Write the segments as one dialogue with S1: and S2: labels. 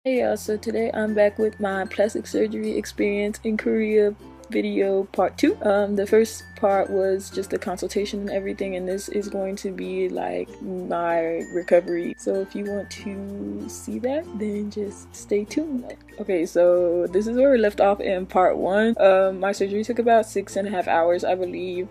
S1: Hey y'all, so today I'm back with my plastic surgery experience in Korea video part 2. The first part was just the consultation and everything, and this is going to be like my recovery. So if you want to see that, then just stay tuned. Okay, so this is where we left off in part 1. My surgery took about 6.5 hours, I believe.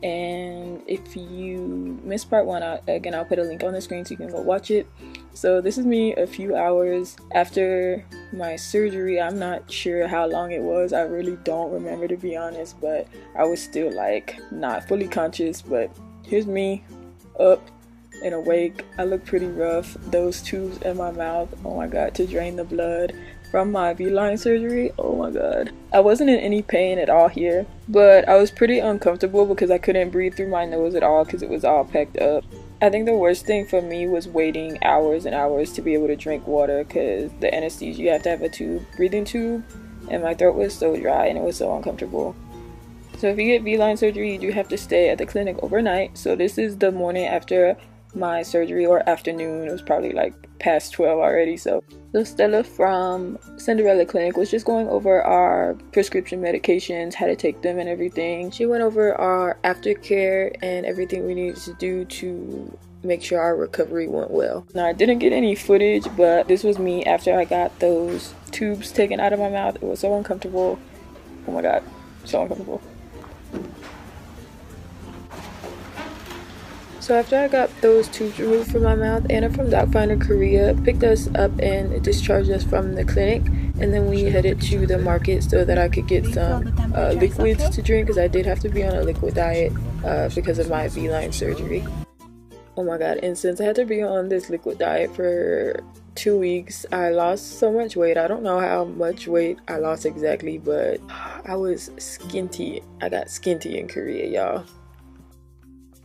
S1: And if you missed part 1, I'll put a link on the screen so you can go watch it. So this is me a few hours after my surgery. I'm not sure how long it was. I really don't remember, to be honest, but I was still like not fully conscious. But here's me up and awake. I look pretty rough. Those tubes in my mouth, oh my god, to drain the blood from my V-line surgery, oh my god. I wasn't in any pain at all here, but I was pretty uncomfortable because I couldn't breathe through my nose at all because it was all packed up. I think the worst thing for me was waiting hours and hours to be able to drink water because the anesthesia, you have to have a breathing tube, and my throat was so dry and it was so uncomfortable. So if you get V-line surgery, you do have to stay at the clinic overnight. So this is the morning after my surgery, or afternoon. It was probably like past 12 already. So Stella from Cinderella Clinic was just going over our prescription medications, how to take them and everything. She went over our aftercare and everything we needed to do to make sure our recovery went well. Now, I didn't get any footage, but this was me after I got those tubes taken out of my mouth. It was so uncomfortable. Oh my god, so uncomfortable. So after I got those tubes removed from my mouth, Anna from Docfinder Korea picked us up and discharged us from the clinic, and then we headed to the market so that I could get some liquids to drink, because I did have to be on a liquid diet because of my V-line surgery. Oh my god, and since I had to be on this liquid diet for 2 weeks, I lost so much weight. I don't know how much weight I lost exactly, but I was skinty. I got skinty in Korea, y'all.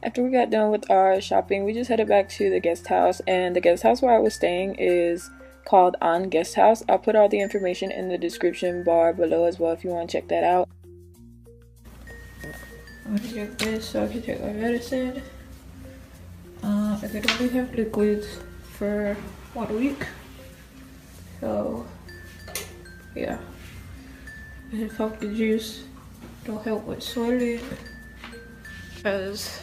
S1: After we got done with our shopping, we just headed back to the guest house, and the guest house where I was staying is called On Guest House. I'll put all the information in the description bar below as well if you want to check that out. I'm gonna check this so I can take my medicine. I could only have liquids for 1 week, so yeah. And pumpkin juice don't help with swelling, because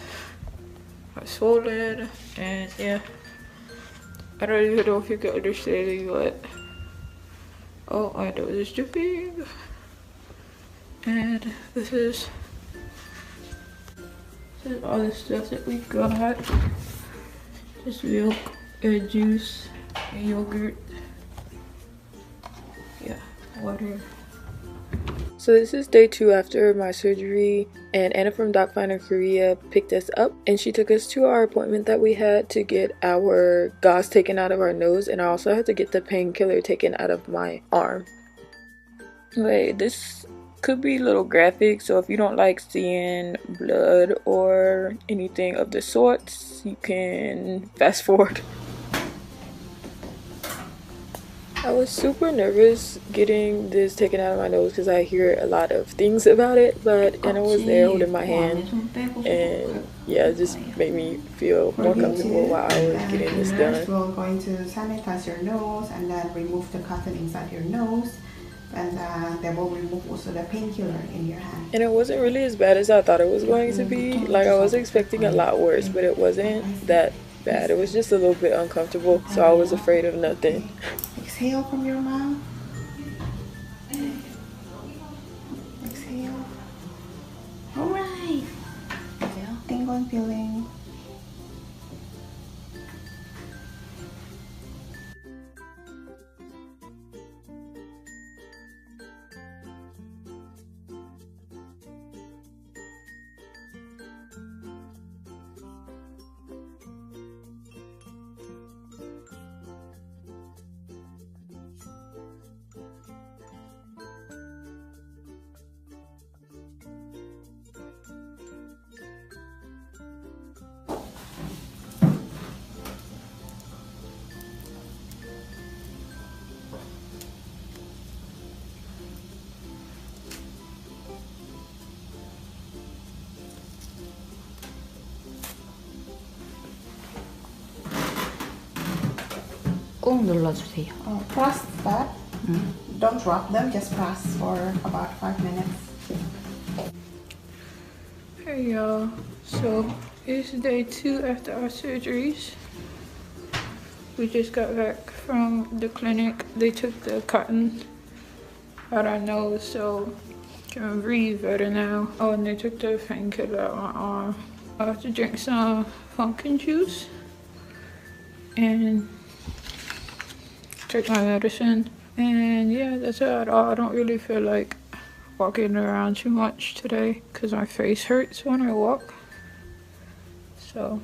S1: I'm swollen, and yeah, I don't even know if you can understand me, but oh, my nose is too big. And this is all the stuff that we got. Just milk and juice and yogurt. Yeah, water. So this is day 2 after my surgery, and Anna from Docfinder Korea picked us up, and she took us to our appointment that we had to get our gauze taken out of our nose, and I also had to get the painkiller taken out of my arm. Wait, this could be a little graphic, so if you don't like seeing blood or anything of the sorts, you can fast forward. I was super nervous getting this taken out of my nose because I hear a lot of things about it, but Anna was there holding my hand, and yeah, it just made me feel more comfortable while I was getting this done.
S2: We're going to sanitize your nose and then remove the cotton inside your nose, and they will remove also the painkiller in your hand.
S1: And it wasn't really as bad as I thought it was going to be. Like, I was expecting a lot worse, but it wasn't that bad. It was just a little bit uncomfortable, so I was afraid of nothing.
S2: Exhale from your mouth. Exhale. Alright. Exhale. Tingling feeling.
S3: 꾹 눌러주세요.
S2: Plus that. Don't drop them, just press for about 5 minutes.
S3: Hey y'all, so it's day 2 after our surgeries. We just got back from the clinic. They took the cotton out our nose, so can breathe better now. Oh, and they took the painkiller out my arm. I have to drink some pumpkin juice and take my medicine. And yeah, that's about all. I don't really feel like walking around too much today because my face hurts when I walk. So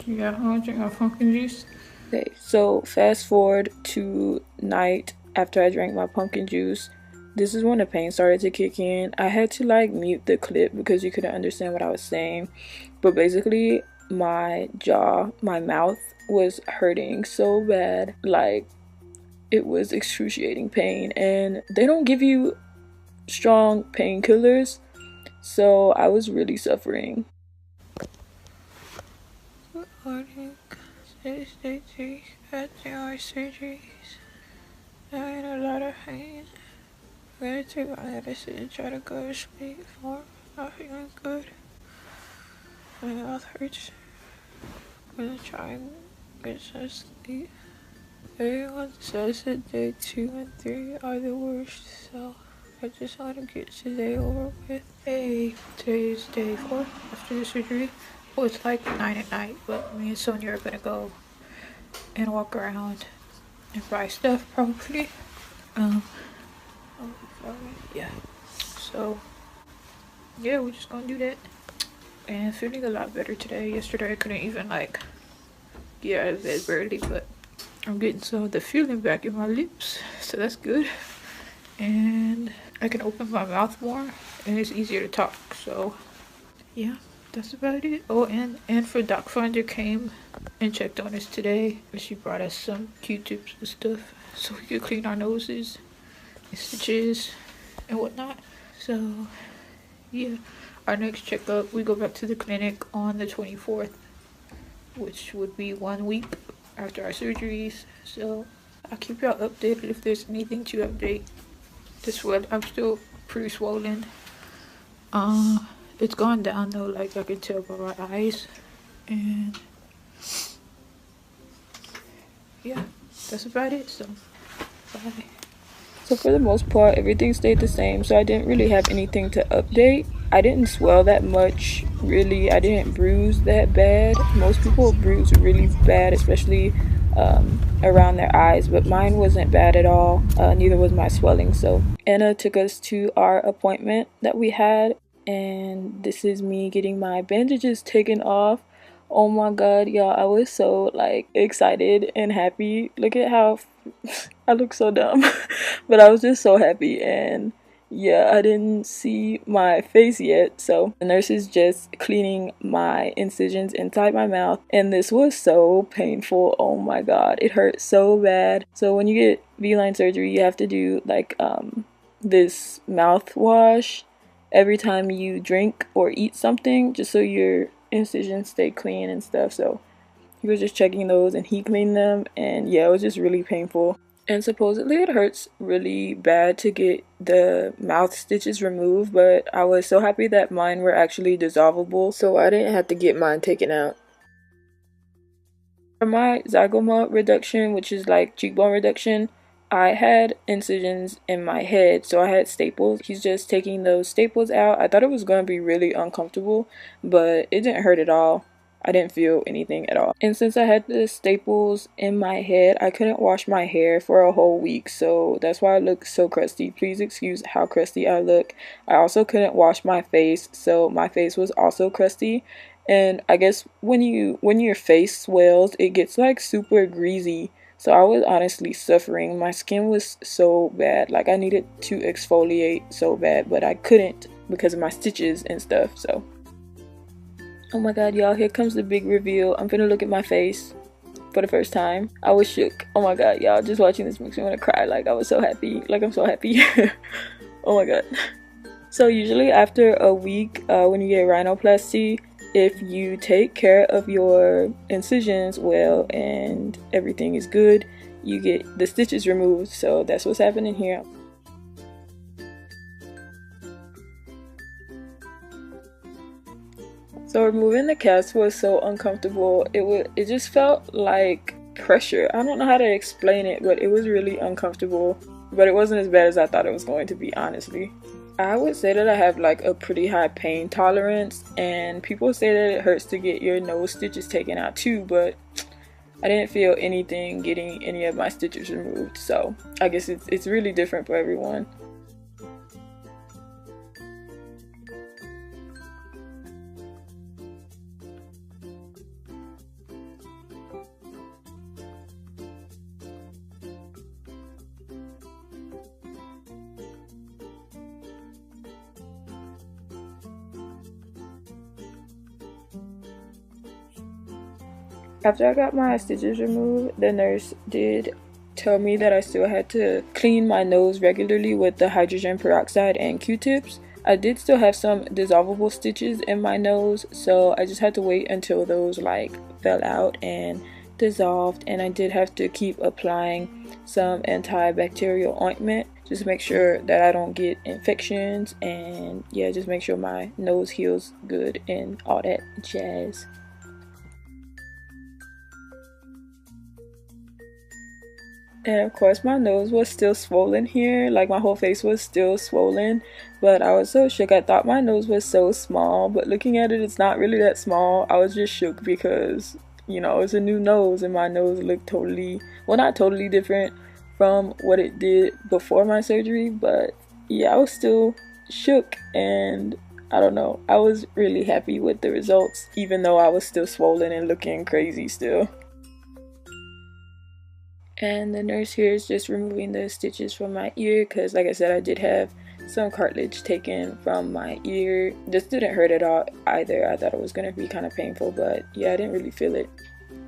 S3: yeah, I'm gonna drink my pumpkin juice.
S1: Okay, so fast forward to night after I drank my pumpkin juice. This is when the pain started to kick in. I had to like mute the clip because you couldn't understand what I was saying. But basically my jaw, my mouth was hurting so bad. Like it was excruciating pain, and they don't give you strong painkillers, so I was really suffering.
S3: Good morning. Today's day 3 after our surgeries. I had a lot of pain. I'm gonna take my medicine and try to go to sleep more. Not feeling good. My mouth hurts. I'm gonna try and get some sleep. Everyone says that day 2 and 3 are the worst, so I just want to get today over with. Hey, today is day 4 after the surgery. Well, it's like 9 at night, but me and Sonia are gonna go and walk around and buy stuff probably. Yeah. So yeah, we're just gonna do that. And feeling a lot better today. Yesterday I couldn't even like get out of bed barely, but I'm getting some of the feeling back in my lips, so that's good. And I can open my mouth more, and it's easier to talk. So yeah, that's about it. Oh, and for Docfinder came and checked on us today. She brought us some Q-tips and stuff so we could clean our noses and stitches and whatnot. So yeah, our next checkup, we go back to the clinic on the 24th, which would be 1 week after our surgeries. So I'll keep y'all updated if there's anything to update. I'm still pretty swollen. It's gone down though, like I can tell by my eyes. And yeah, that's about it. So bye.
S1: So for the most part, everything stayed the same, so I didn't really have anything to update. I didn't swell that much, really. I didn't bruise that bad. Most people bruise really bad, especially around their eyes, but mine wasn't bad at all. Neither was my swelling. So Anna took us to our appointment that we had, and this is me getting my bandages taken off. Oh my god, y'all, I was so like excited and happy. Look at how I look so dumb. But I was just so happy, and yeah, I didn't see my face yet, so the nurse is just cleaning my incisions inside my mouth, and this was so painful. Oh my god, it hurt so bad. So when you get V-line surgery, you have to do like this mouthwash every time you drink or eat something, just so your incisions stay clean and stuff. So he was just checking those and he cleaned them, and yeah, it was just really painful. And supposedly it hurts really bad to get the mouth stitches removed, but I was so happy that mine were actually dissolvable, so I didn't have to get mine taken out. For my Zygoma reduction, which is like cheekbone reduction, I had incisions in my head, so I had staples. He's just taking those staples out. I thought it was going to be really uncomfortable, but it didn't hurt at all. I didn't feel anything at all. And since I had the staples in my head, I couldn't wash my hair for a whole week, so that's why I look so crusty. Please excuse how crusty I look. I also couldn't wash my face, so my face was also crusty. And I guess when your face swells, it gets like super greasy. So I was honestly suffering. My skin was so bad. Like I needed to exfoliate so bad, but I couldn't because of my stitches and stuff. So oh my god, y'all, here comes the big reveal. I'm finna look at my face for the first time. I was shook. Oh my god, y'all, just watching this makes me want to cry. Like I was so happy. Like I'm so happy. Oh my god. So usually after a week, when you get rhinoplasty, if you take care of your incisions well and everything is good, you get the stitches removed. So that's what's happening here. So removing the cast was so uncomfortable. It just felt like pressure. I don't know how to explain it, but it was really uncomfortable. But it wasn't as bad as I thought it was going to be, honestly. I would say that I have like a pretty high pain tolerance, and people say that it hurts to get your nose stitches taken out too, but I didn't feel anything getting any of my stitches removed. So I guess it's really different for everyone. After I got my stitches removed, the nurse did tell me that I still had to clean my nose regularly with the hydrogen peroxide and Q-tips. I did still have some dissolvable stitches in my nose, so I just had to wait until those like fell out and dissolved, and I did have to keep applying some antibacterial ointment just to make sure that I don't get infections, and yeah, just make sure my nose heals good and all that jazz. And of course my nose was still swollen here, like my whole face was still swollen, but I was so shook. I thought my nose was so small, but looking at it, it's not really that small. I was just shook because, you know, it's a new nose and my nose looked totally, well, not totally different from what it did before my surgery, but yeah, I was still shook, and I don't know, I was really happy with the results, even though I was still swollen and looking crazy still. And the nurse here is just removing the stitches from my ear because, like I said, I did have some cartilage taken from my ear. This didn't hurt at all either. I thought it was going to be kind of painful, but yeah, I didn't really feel it.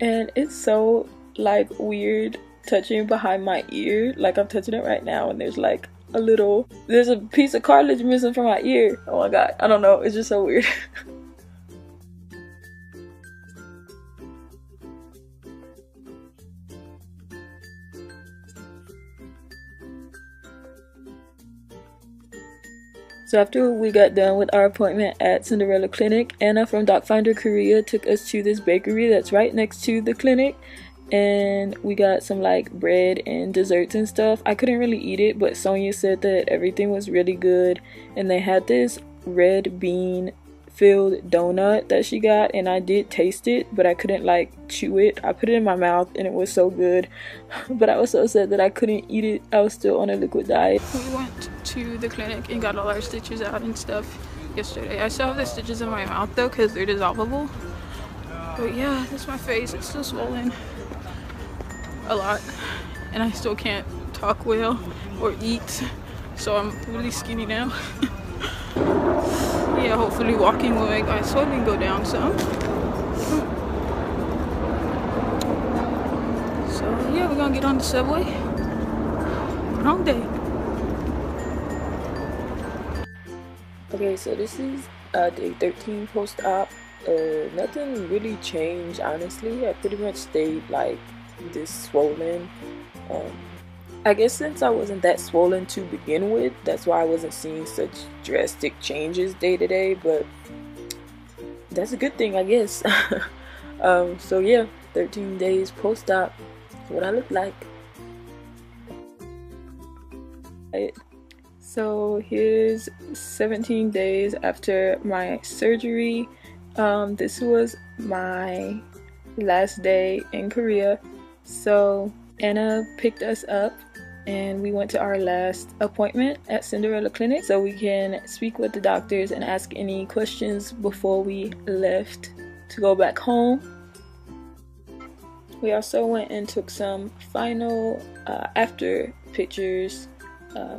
S1: And it's so like weird touching behind my ear. Like I'm touching it right now and there's like there's a piece of cartilage missing from my ear. Oh my god, I don't know, it's just so weird. So after we got done with our appointment at Cinderella Clinic, Anna from Docfinder Korea took us to this bakery that's right next to the clinic, and we got some like bread and desserts and stuff. I couldn't really eat it, but Sonia said that everything was really good, and they had this red bean filled donut that she got, and I did taste it, but I couldn't like chew it. I put it in my mouth and it was so good, but I was so sad that I couldn't eat it. I was still on a liquid diet.
S3: We went to the clinic and got all our stitches out and stuff yesterday. I still have the stitches in my mouth though because they're dissolvable, but yeah, that's my face. It's still swollen a lot, and I still can't talk well or eat, so I'm really skinny now. Yeah, hopefully walking will make my swelling go down some. So yeah, we're gonna get on the subway. Long day.
S1: Okay, so this is day 13 post-op. Nothing really changed, honestly. I pretty much stayed like this swollen. I guess since I wasn't that swollen to begin with, that's why I wasn't seeing such drastic changes day to day, but that's a good thing, I guess. So yeah, 13 days post-op, what I look like. So here's 17 days after my surgery. This was my last day in Korea. So Anna picked us up and we went to our last appointment at Cinderella Clinic so we can speak with the doctors and ask any questions before we left to go back home. We also went and took some final after pictures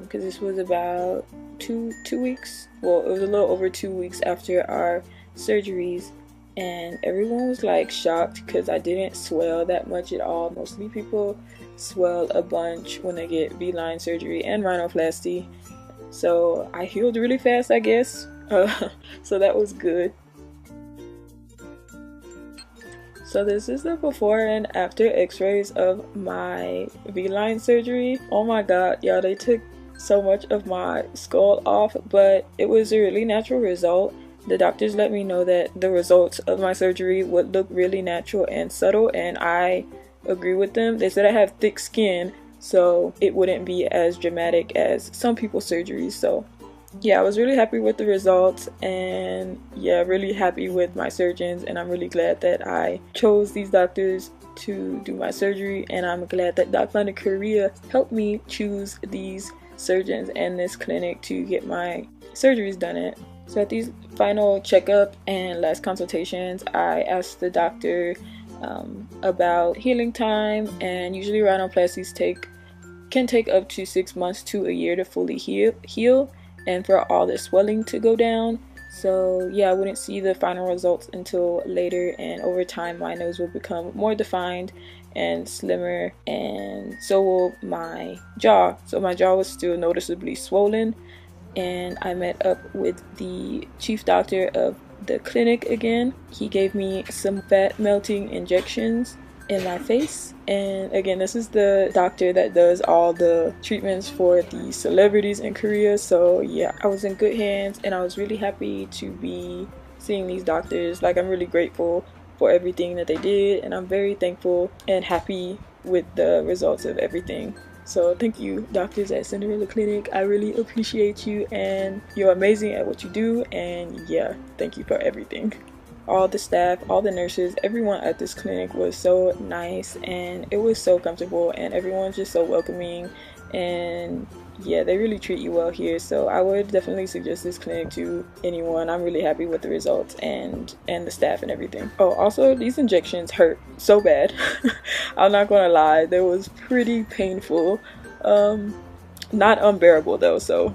S1: because this was about two weeks, well, it was a little over 2 weeks after our surgeries, and everyone was like shocked because I didn't swell that much at all. Mostly people swell a bunch when they get V-line surgery and rhinoplasty, so I healed really fast, I guess. So that was good. So this is the before and after x-rays of my V-line surgery. Oh my god, y'all, they took so much of my skull off, but it was a really natural result. The doctors let me know that the results of my surgery would look really natural and subtle, and I agree with them. They said I have thick skin, so it wouldn't be as dramatic as some people's surgeries. So yeah, I was really happy with the results, and yeah, really happy with my surgeons, and I'm really glad that I chose these doctors to do my surgery, and I'm glad that Docfinder Korea helped me choose these surgeons and this clinic to get my surgeries done at. So at these final checkup and last consultations, I asked the doctor about healing time, and usually rhinoplasties can take up to 6 months to a year to fully heal and for all the swelling to go down. So yeah, I wouldn't see the final results until later, and over time my nose will become more defined and slimmer, and so will my jaw. So my jaw was still noticeably swollen, and I met up with the chief doctor of the clinic again. He gave me some fat melting injections in my face, and again, this is the doctor that does all the treatments for the celebrities in Korea. So yeah, I was in good hands, and I was really happy to be seeing these doctors. Like, I'm really grateful for everything that they did, and I'm very thankful and happy with the results of everything. So thank you, doctors at Cinderella Clinic. I really appreciate you, and you're amazing at what you do, and yeah, thank you for everything. All the staff, all the nurses, everyone at this clinic was so nice, and it was so comfortable, and everyone's just so welcoming, and yeah, they really treat you well here. So I would definitely suggest this clinic to anyone. I'm really happy with the results and the staff and everything. Oh, also, these injections hurt so bad. I'm not gonna lie, they was pretty painful. Not unbearable though. So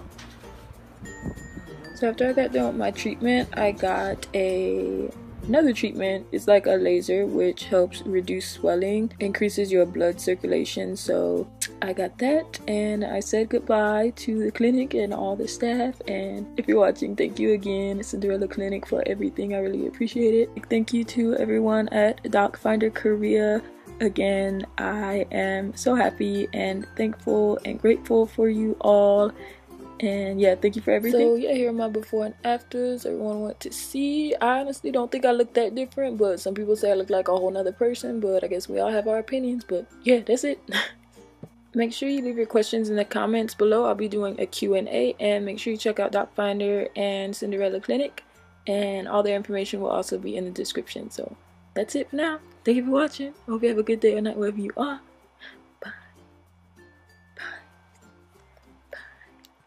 S1: after I got done with my treatment, I got another treatment. It's like a laser, which helps reduce swelling, increases your blood circulation. So I got that, and I said goodbye to the clinic and all the staff. And if you're watching, thank you again, Cinderella Clinic, for everything. I really appreciate it. Thank you to everyone at Docfinder Korea. Again, I am so happy and thankful and grateful for you all. And yeah, thank you for everything. So yeah, here are my before and afters. Everyone want to see. I honestly don't think I look that different, but some people say I look like a whole nother person, but I guess we all have our opinions. But yeah, that's it. Make sure you leave your questions in the comments below. I'll be doing a Q&A, and make sure you check out Docfinder and Cinderella Clinic, and all their information will also be in the description. So that's it for now. Thank you for watching. I hope you have a good day or night wherever you are.